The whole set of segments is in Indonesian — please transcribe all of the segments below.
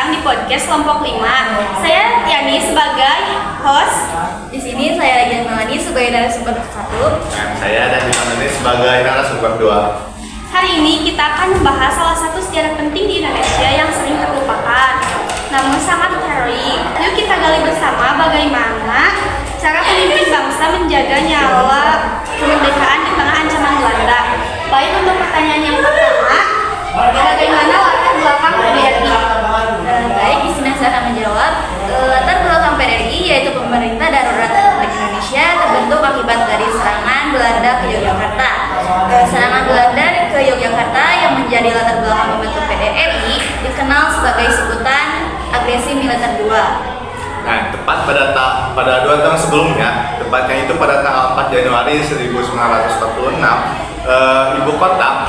datang di podcast Kelompok 5. Saya Tiani sebagai host. Di sini saya Rajan Melani sebagai narasumber 1. Dan saya Dandi Nandini sebagai narasumber 2. Hari ini kita akan membahas salah satu sejarah penting di Indonesia yang sering terlupakan, namun sangat heroik. Yuk kita gali bersama bagaimana cara pemimpin bangsa menjaga nyawa kemerdekaan di tengah ancaman Belanda. Baik, untuk pertanyaan yang pertama, bagaimana latar belakang PDRI? Baik, di sini saya akan menjawab. Latar belakang PDRI yaitu Pemerintah Darurat Republik Indonesia terbentuk akibat dari serangan Belanda ke Yogyakarta. Serangan Belanda ke Yogyakarta yang menjadi latar belakang pembentuk PDRI dikenal sebagai sebutan agresi militer 2. Nah, tepat pada 2 tahun sebelumnya, tepatnya itu pada tanggal 4 Januari 1946, ibu kota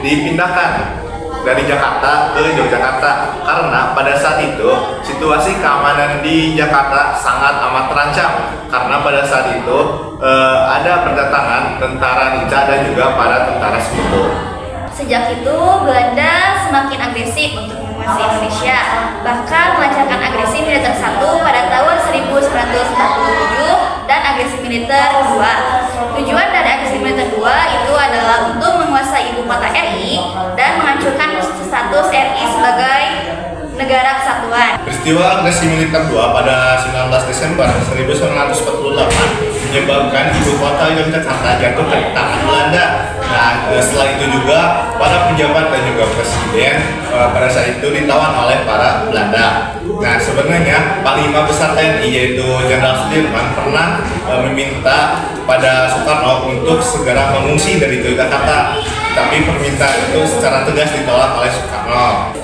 dipindahkan dari Jakarta ke Yogyakarta karena pada saat itu situasi keamanan di Jakarta sangat amat terancam karena pada saat itu ada berdatangan tentara Nica dan juga para tentara Sekutu. Sejak itu Belanda semakin agresif untuk menguasai Indonesia, bahkan melancarkan agresi militer 1 pada tahun 1947 dan agresi militer 2. Tujuan dari agresi militer 2 itu adalah untuk menguasai ibu kota RI dan menghancurkan status RI sebagai negara kesatuan. Peristiwa agresi militer 2 pada 19 Desember 1948 menyebabkan ibu kota Yogyakarta jatuh ke tangan Belanda. Nah, setelah itu juga para pejabat dan juga presiden pada saat itu ditawan oleh para Belanda. Nah, sebenarnya Panglima Besar TNI yaitu Jenderal Sudirman pernah meminta pada Soekarno untuk segera mengungsi dari Yogyakarta, tapi permintaan itu secara tegas ditolak oleh Soekarno.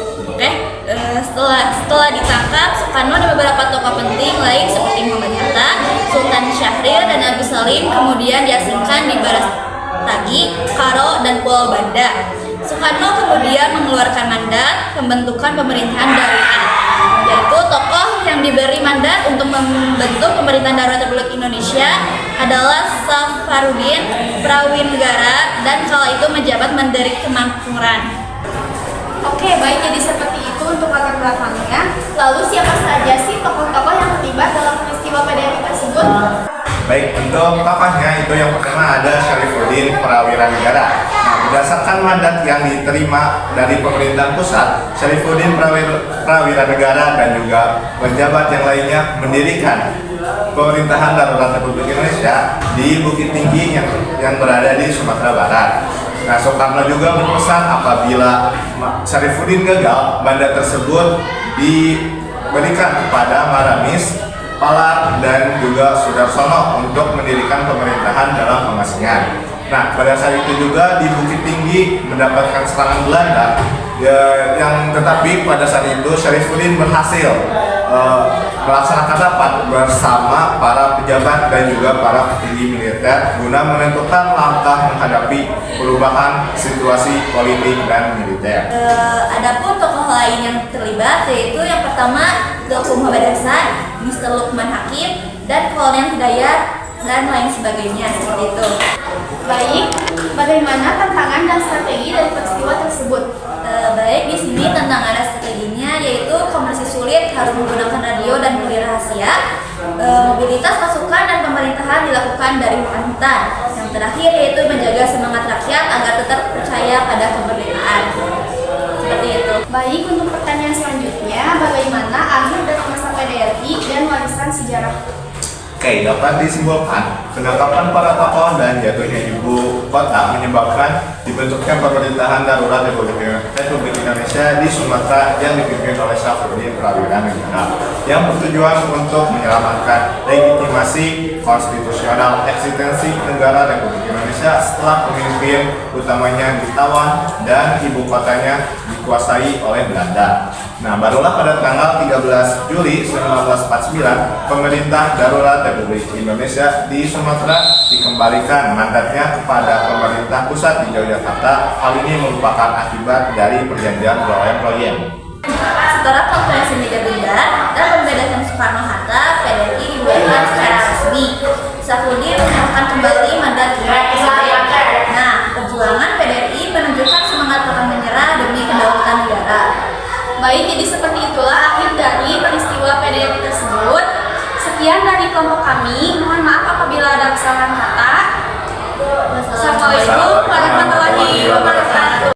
Setelah ditangkap, Soekarno dan beberapa tokoh penting lain seperti Muhammad Hatta, Sultan Syahrir, dan Agus Salim kemudian diasingkan di Barastagi, Karo, dan Pulau Banda. Soekarno kemudian mengeluarkan mandat pembentukan pemerintahan darurat, yaitu tokoh yang diberi mandat untuk membentuk pemerintahan darurat Republik Indonesia adalah Safarudin Prawinegara dan kala itu menjabat Menteri Kemakmuran. Oke, baik, jadi seperti itu untuk latar belakangnya. Lalu siapa saja sih tokoh-tokoh yang terlibat dalam peristiwa PDRI tersebut? Baik, untuk tokohnya itu yang pertama ada Syarifuddin Prawinegara. Nah, berdasarkan mandat yang diterima dari pemerintahan pusat, Syarifuddin Prawinegara dan juga pejabat yang lainnya mendirikan pemerintahan darurat Republik Indonesia di Bukit Tinggi yang berada di Sumatera Barat. Nah, Soekarno juga berpesan apabila Syarifuddin gagal, mandat tersebut diberikan kepada Maramis, Palar, dan juga Sudarsono untuk mendirikan pemerintahan dalam pengasingan. Nah, pada saat itu juga di Bukit Tinggi mendapatkan serangan Belanda, yang tetapi pada saat itu Syarifuddin berhasil melaksanakan rapat bersama para pejabat dan juga para petinggi militer guna menentukan langkah menghadapi perubahan situasi politik dan militer. Adapun tokoh lain yang terlibat yaitu yang pertama Teuku Muhammad Hasan, Mr. Lukman Hakim, dan Kolonel Hidayat dan lain sebagainya seperti itu. Baik, bagaimana tantangan dan strategi dari peristiwa tersebut? Baik, di sini tantangan dan strateginya yaitu komunikasi sulit, harus menggunakan radio dan kuliah rahasia. Mobilitas pasukan dan pemerintahan dilakukan dari hutan. Yang terakhir yaitu menjaga semangat rakyat agar tetap percaya pada kemerdekaan. Seperti itu. Baik, untuk pertanyaan selanjutnya, bagaimana akhir dari masa PDRI dan warisan sejarah? Oke, dapat disimpulkan penangkapan para tokoh dan jatuhnya ibu kota menyebabkan dibentuknya pemerintahan darurat Republik Indonesia di Sumatera yang dipimpin oleh Syarifuddin Prawinegara yang bertujuan untuk menyelamatkan legitimasi konstitusional eksistensi negara Republik Indonesia setelah pemimpin utamanya ditawan dan ibu kotanya dikuasai oleh Belanda. Nah, barulah pada tanggal 13 Juli 1949 pemerintah darurat Republik Indonesia di Sumatera dikembalikan mandatnya kepada pemerintah pusat di Yogyakarta. Hal ini merupakan akibat dari perjanjian Bloyen-Bloyen. Setelah konferensi meja bundar dan pembebasan Soekarno-Hatta, PDRI dibubarkan secara resmi. Syarifuddin menyerahkan kembali mandat kepada presiden. Nah, perjuangan PDRI menunjukkan semangat pantang menyerah demi kedaulatan negara. Baik, jadi seperti itulah kelompok kami. Mohon maaf apabila ada kesalahan kata. Assalamualaikum Assalamualaikum warahmatullahi wabarakatuh.